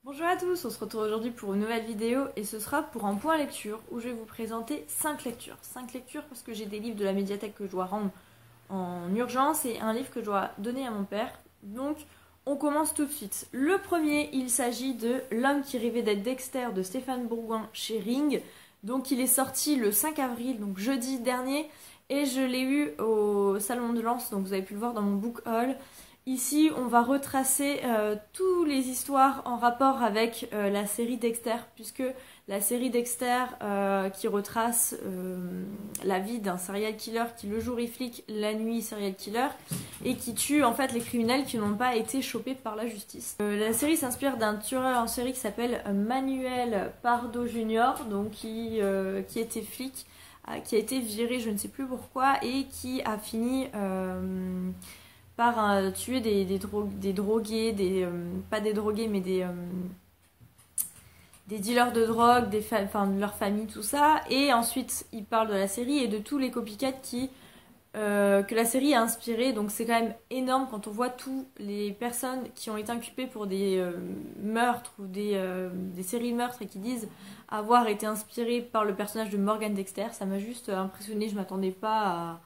Bonjour à tous, on se retrouve aujourd'hui pour une nouvelle vidéo et ce sera pour un point lecture où je vais vous présenter 5 lectures. 5 lectures parce que j'ai des livres de la médiathèque que je dois rendre en urgence et un livre que je dois donner à mon père. Donc on commence tout de suite. Le premier, il s'agit de L'homme qui rêvait d'être Dexter de Stéphane Bourgoin chez Ring. Donc il est sorti le 5 avril, donc jeudi dernier, et je l'ai eu au Salon de Lens, donc vous avez pu le voir dans mon book haul. Ici, on va retracer toutes les histoires en rapport avec la série Dexter, puisque la série Dexter qui retrace la vie d'un serial killer qui le jour est flic, la nuit serial killer, et qui tue en fait les criminels qui n'ont pas été chopés par la justice. La série s'inspire d'un tueur en série qui s'appelle Manuel Pardo Jr., donc qui était flic, qui a été viré je ne sais plus pourquoi, et qui a fini par tuer des drogués, pas des drogués, mais des dealers de drogue, enfin, de leur famille, tout ça. Et ensuite, il parle de la série et de tous les copycats que la série a inspiré. Donc c'est quand même énorme quand on voit toutes les personnes qui ont été inculpées pour des meurtres ou des séries de meurtres et qui disent avoir été inspirées par le personnage de Morgan Dexter. Ça m'a juste impressionné, je m'attendais pas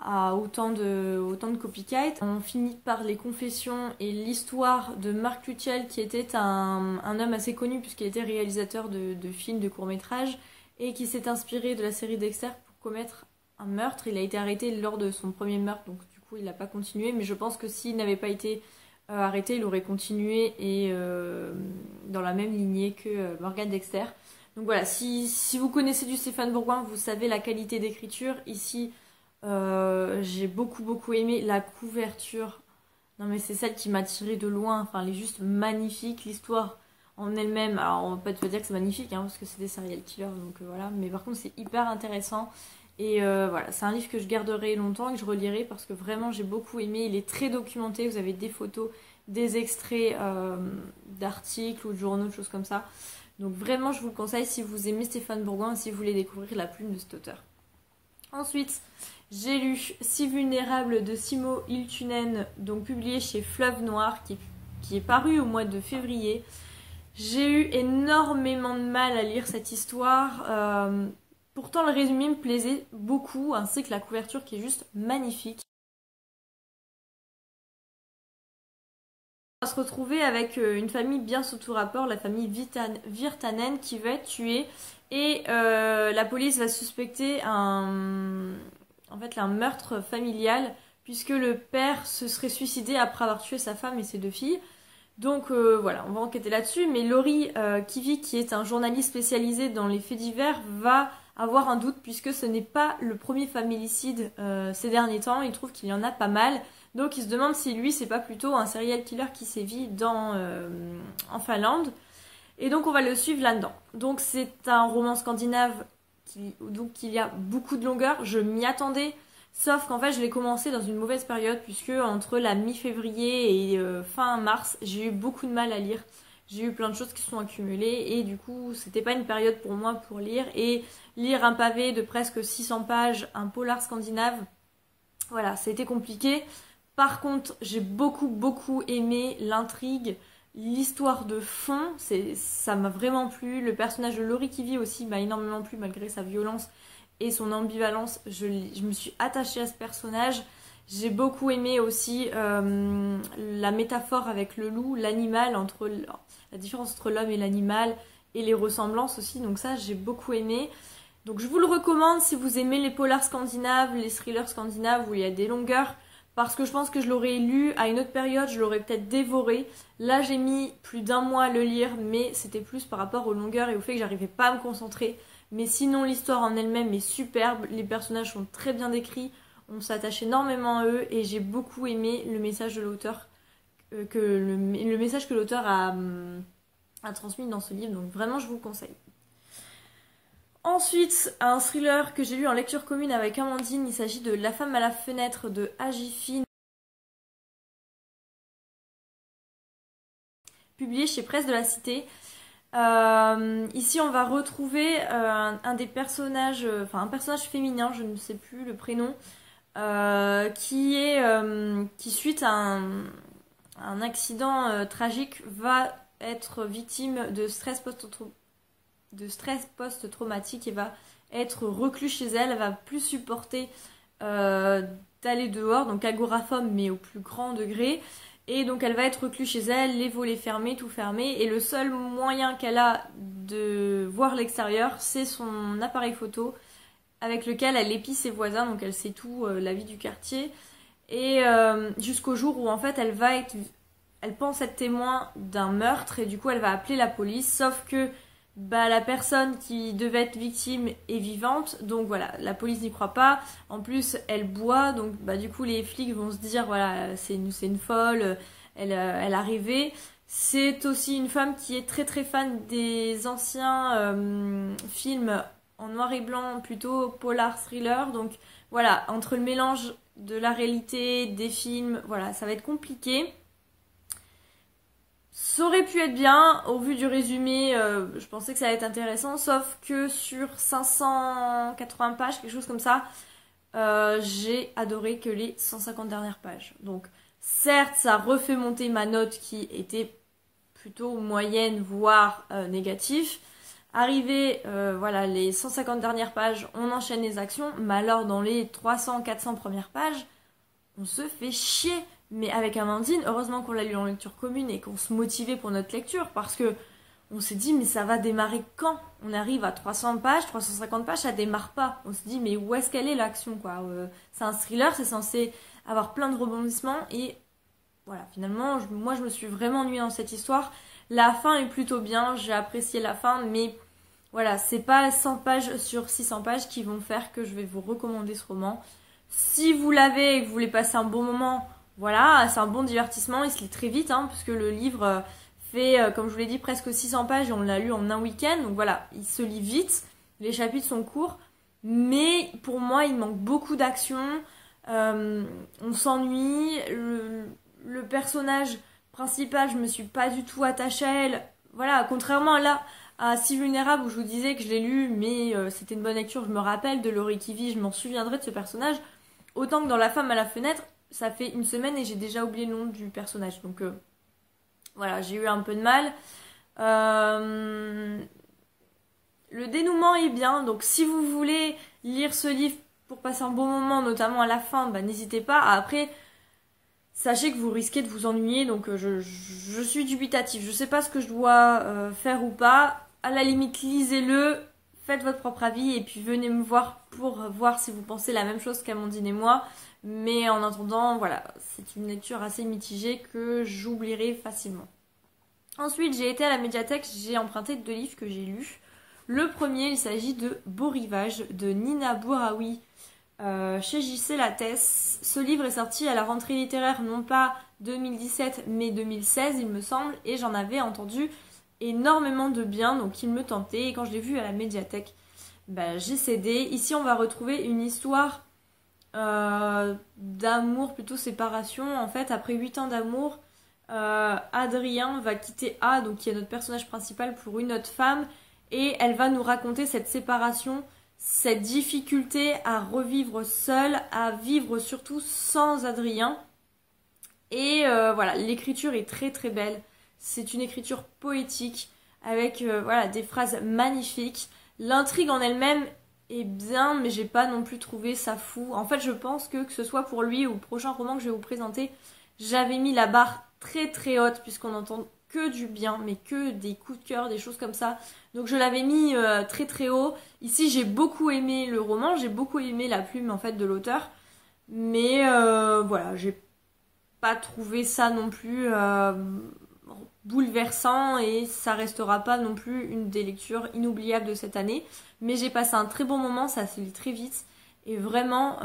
à autant de copycat. On finit par les confessions et l'histoire de Marc Luttrell qui était un homme assez connu puisqu'il était réalisateur de films, de courts-métrages et qui s'est inspiré de la série Dexter pour commettre un meurtre. Il a été arrêté lors de son premier meurtre, donc du coup il n'a pas continué, mais je pense que s'il n'avait pas été arrêté, il aurait continué et dans la même lignée que Morgan Dexter. Donc voilà, si vous connaissez du Stéphane Bourgoin, vous savez la qualité d'écriture. Ici, j'ai beaucoup aimé la couverture. Non mais c'est celle qui m'a tirée de loin. Enfin, elle est juste magnifique. L'histoire en elle-même, alors on va pas te dire que c'est magnifique hein, parce que c'est des serial killers, donc voilà. Mais par contre c'est hyper intéressant. Et voilà, c'est un livre que je garderai longtemps et que je relirai parce que vraiment j'ai beaucoup aimé. Il est très documenté. Vous avez des photos, des extraits d'articles ou de journaux, de choses comme ça. Donc vraiment je vous le conseille si vous aimez Stéphane Bourgoin et si vous voulez découvrir la plume de cet auteur. Ensuite, j'ai lu Si vulnérable de Simo Hiltunen, donc publié chez Fleuve Noir, qui est paru au mois de février. J'ai eu énormément de mal à lire cette histoire. Pourtant, le résumé me plaisait beaucoup, ainsi que la couverture qui est juste magnifique. On va se retrouver avec une famille bien sous tout rapport, la famille Virtanen, qui va être tuée. Et la police va suspecter en fait, un meurtre familial, puisque le père se serait suicidé après avoir tué sa femme et ses 2 filles. Donc voilà, on va enquêter là-dessus. Mais Laurie Kivy, qui est un journaliste spécialisé dans les faits divers, va avoir un doute, puisque ce n'est pas le premier familicide ces derniers temps. Il trouve qu'il y en a pas mal. Donc il se demande si lui, c'est pas plutôt un serial killer qui sévit en Finlande. Et donc on va le suivre là-dedans. Donc c'est un roman scandinave donc il y a beaucoup de longueur. Je m'y attendais, sauf qu'en fait je l'ai commencé dans une mauvaise période puisque entre la mi-février et fin mars, j'ai eu beaucoup de mal à lire. J'ai eu plein de choses qui se sont accumulées et du coup c'était pas une période pour moi pour lire. Et lire un pavé de presque 600 pages, un polar scandinave, voilà, ça a été compliqué. Par contre, j'ai beaucoup aimé l'intrigue, l'histoire de fond, ça m'a vraiment plu. Le personnage de Laurie Kivy aussi m'a énormément plu malgré sa violence et son ambivalence. Je me suis attachée à ce personnage. J'ai beaucoup aimé aussi la métaphore avec le loup, l'animal, la différence entre l'homme et l'animal et les ressemblances aussi. Donc ça, j'ai beaucoup aimé. Donc je vous le recommande si vous aimez les polars scandinaves, les thrillers scandinaves où il y a des longueurs. Parce que je pense que je l'aurais lu à une autre période, je l'aurais peut-être dévoré. Là, j'ai mis plus d'un mois à le lire, mais c'était plus par rapport aux longueurs et au fait que j'arrivais pas à me concentrer. Mais sinon, l'histoire en elle-même est superbe, les personnages sont très bien décrits, on s'attache énormément à eux et j'ai beaucoup aimé le message de l'auteur, le message que l'auteur a transmis dans ce livre. Donc vraiment, je vous le conseille. Ensuite, un thriller que j'ai lu en lecture commune avec Amandine, il s'agit de La femme à la fenêtre de Agifine, publié chez Presse de la Cité. Ici, on va retrouver un des personnages, enfin un personnage féminin, je ne sais plus le prénom, qui suite à un accident tragique va être victime de stress post-traumatique et va être recluse chez elle. Elle va plus supporter d'aller dehors, donc agoraphobie mais au plus grand degré. Et donc elle va être recluse chez elle, les volets fermés, tout fermé. Et le seul moyen qu'elle a de voir l'extérieur, c'est son appareil photo avec lequel elle épie ses voisins, donc elle sait tout, la vie du quartier. Et jusqu'au jour où en fait elle pense être témoin d'un meurtre et du coup elle va appeler la police, sauf que la personne qui devait être victime est vivante, donc voilà, la police n'y croit pas. En plus, elle boit, donc du coup les flics vont se dire voilà, c'est une folle, elle a rêvé. C'est aussi une femme qui est très très fan des anciens films en noir et blanc, plutôt polar thriller. Donc voilà, entre le mélange de la réalité, des films, voilà, ça va être compliqué. Ça aurait pu être bien, au vu du résumé, je pensais que ça allait être intéressant, sauf que sur 580 pages, quelque chose comme ça, j'ai adoré que les 150 dernières pages. Donc certes, ça refait monter ma note qui était plutôt moyenne, voire négative. Arrivé, voilà, les 150 dernières pages, on enchaîne les actions, mais alors dans les 300-400 premières pages, on se fait chier. Mais avec Amandine, heureusement qu'on l'a lu en lecture commune et qu'on se motivait pour notre lecture, parce que on s'est dit mais ça va démarrer quand? On arrive à 300 pages, 350 pages, ça démarre pas. On se dit mais où est-ce qu'elle est l'action quoi? C'est un thriller, c'est censé avoir plein de rebondissements et voilà, finalement moi je me suis vraiment ennuyée dans cette histoire. La fin est plutôt bien, j'ai apprécié la fin, mais voilà, c'est pas 100 pages sur 600 pages qui vont faire que je vais vous recommander ce roman. Si vous l'avez et que vous voulez passer un bon moment, voilà, c'est un bon divertissement, il se lit très vite, puisque le livre fait, comme je vous l'ai dit, presque 600 pages et on l'a lu en un week-end. Donc voilà, il se lit vite, les chapitres sont courts, mais pour moi, il manque beaucoup d'action, on s'ennuie, le personnage principal, je me suis pas du tout attachée à elle. Voilà, contrairement à Si Vulnérable où je vous disais que je l'ai lu, mais c'était une bonne lecture, je me rappelle de Laurie Kivy, je m'en souviendrai de ce personnage. Autant que dans La femme à la fenêtre, ça fait une semaine et j'ai déjà oublié le nom du personnage. Donc voilà, j'ai eu un peu de mal. Le dénouement est bien, donc si vous voulez lire ce livre pour passer un bon moment, notamment à la fin, n'hésitez pas. Après, sachez que vous risquez de vous ennuyer, donc je suis dubitative. Je sais pas ce que je dois faire ou pas. À la limite, lisez-le, faites votre propre avis et puis venez me voir pour voir si vous pensez la même chose qu'Amandine et moi. Mais en attendant, voilà, c'est une lecture assez mitigée que j'oublierai facilement. Ensuite, j'ai été à la médiathèque, j'ai emprunté 2 livres que j'ai lus. Le premier, il s'agit de Beau Rivage de Nina Bouraoui chez JC Lattès. Ce livre est sorti à la rentrée littéraire, non pas 2017 mais 2016 il me semble, et j'en avais entendu énormément de bien, donc il me tentait, et quand je l'ai vu à la médiathèque, j'ai cédé. Ici on va retrouver une histoire d'amour, plutôt séparation. En fait, après 8 ans d'amour, Adrien va quitter A, donc qui est notre personnage principal, pour une autre femme, et elle va nous raconter cette séparation, cette difficulté à revivre seule, à vivre surtout sans Adrien. Et voilà, l'écriture est très très belle. C'est une écriture poétique avec voilà, des phrases magnifiques. L'intrigue en elle-même est bien, mais j'ai pas non plus trouvé ça fou. En fait, je pense que ce soit pour lui ou le prochain roman que je vais vous présenter, j'avais mis la barre très très haute puisqu'on entend que du bien, mais que des coups de cœur, des choses comme ça. Donc je l'avais mis très très haut. Ici, j'ai beaucoup aimé le roman, j'ai beaucoup aimé la plume en fait de l'auteur, mais voilà, j'ai pas trouvé ça non plus bouleversant et ça restera pas non plus une des lectures inoubliables de cette année. Mais j'ai passé un très bon moment, ça se lit très vite et vraiment,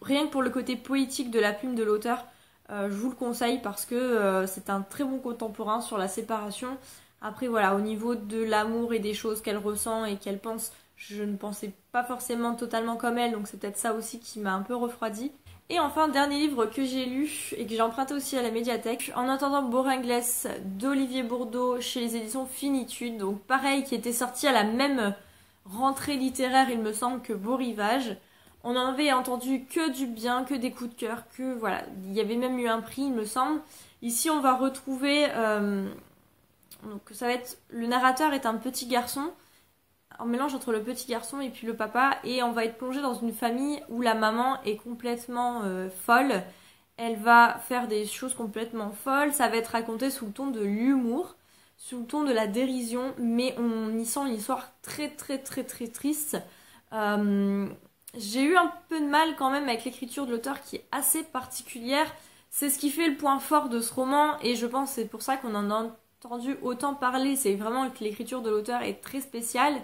rien que pour le côté poétique de la plume de l'auteur, je vous le conseille parce que c'est un très bon contemporain sur la séparation. Après voilà, au niveau de l'amour et des choses qu'elle ressent et qu'elle pense, je ne pensais pas forcément totalement comme elle, donc c'est peut-être ça aussi qui m'a un peu refroidi. Et enfin, dernier livre que j'ai lu et que j'ai emprunté aussi à la médiathèque, En attendant Boringlès d'Olivier Bourdeau chez les éditions Finitude, donc pareil, qui était sorti à la même rentrée littéraire, il me semble, que Beau Rivage. On en avait entendu que du bien, que des coups de cœur, que voilà, il y avait même eu un prix, il me semble. Ici, on va retrouver Donc ça va être, le narrateur est un petit garçon, un mélange entre le petit garçon et puis le papa, et on va être plongé dans une famille où la maman est complètement folle. Elle va faire des choses complètement folles, ça va être raconté sous le ton de l'humour, sous le ton de la dérision, mais on y sent une histoire très très très très triste. J'ai eu un peu de mal quand même avec l'écriture de l'auteur qui est assez particulière. C'est ce qui fait le point fort de ce roman, et je pense que c'est pour ça qu'on en a entendu autant parler. C'est vraiment que l'écriture de l'auteur est très spéciale.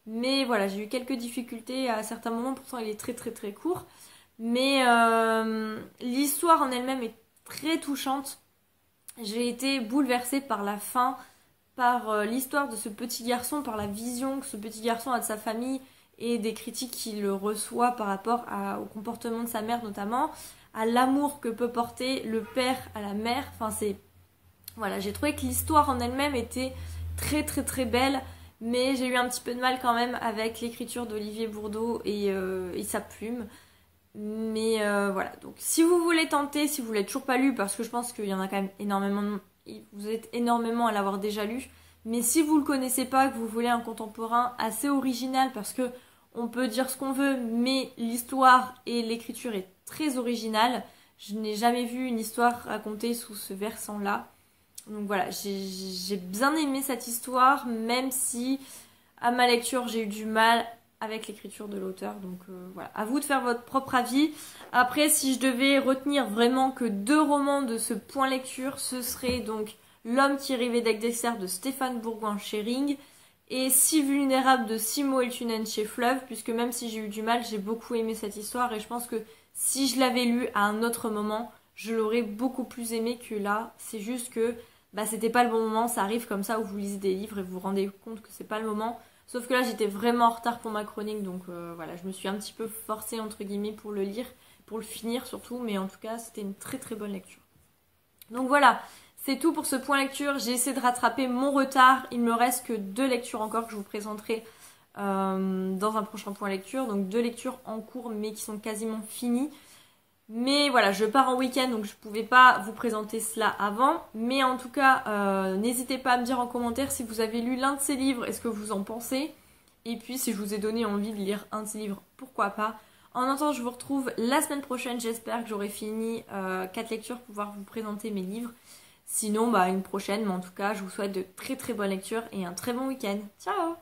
Mais voilà, j'ai eu quelques difficultés à certains moments, pourtant il est très très très court. Mais l'histoire en elle-même est très touchante. J'ai été bouleversée par la fin, par l'histoire de ce petit garçon, par la vision que ce petit garçon a de sa famille et des critiques qu'il reçoit par rapport au comportement de sa mère notamment, à l'amour que peut porter le père à la mère. Enfin c'est... Voilà, j'ai trouvé que l'histoire en elle-même était très très très belle. Mais j'ai eu un petit peu de mal quand même avec l'écriture d'Olivier Bourdeau et sa plume. Mais voilà, donc si vous voulez tenter, si vous l'avez toujours pas lu, parce que je pense qu'il y en a quand même énormément, vous êtes énormément à l'avoir déjà lu, mais si vous le connaissez pas, que vous voulez un contemporain assez original, parce que on peut dire ce qu'on veut, mais l'histoire et l'écriture est très originale. Je n'ai jamais vu une histoire racontée sous ce versant-là. Donc voilà, j'ai bien aimé cette histoire, même si à ma lecture j'ai eu du mal avec l'écriture de l'auteur. Donc voilà, à vous de faire votre propre avis. Après, si je devais retenir vraiment que 2 romans de ce point lecture, ce serait donc L'homme qui rêvait d'Dexter de Stéphane Bourgoin-Schering et Si vulnérable de Simo Eltunen chez Fleuve, puisque même si j'ai eu du mal, j'ai beaucoup aimé cette histoire et je pense que si je l'avais lu à un autre moment, je l'aurais beaucoup plus aimé que là. C'est juste que c'était pas le bon moment, ça arrive comme ça où vous lisez des livres et vous vous rendez compte que c'est pas le moment. Sauf que là j'étais vraiment en retard pour ma chronique, donc voilà, je me suis un petit peu forcée entre guillemets pour le lire, pour le finir surtout, mais en tout cas c'était une très très bonne lecture. Donc voilà, c'est tout pour ce point lecture, j'ai essayé de rattraper mon retard, il me reste que 2 lectures encore que je vous présenterai dans un prochain point lecture, donc 2 lectures en cours mais qui sont quasiment finies. Mais voilà, je pars en week-end donc je pouvais pas vous présenter cela avant. Mais en tout cas, n'hésitez pas à me dire en commentaire si vous avez lu l'un de ces livres et ce que vous en pensez. Et puis si je vous ai donné envie de lire un de ces livres, pourquoi pas. En attendant, je vous retrouve la semaine prochaine. J'espère que j'aurai fini 4 lectures pour pouvoir vous présenter mes livres. Sinon, une prochaine. Mais en tout cas, je vous souhaite de très très bonnes lectures et un très bon week-end. Ciao!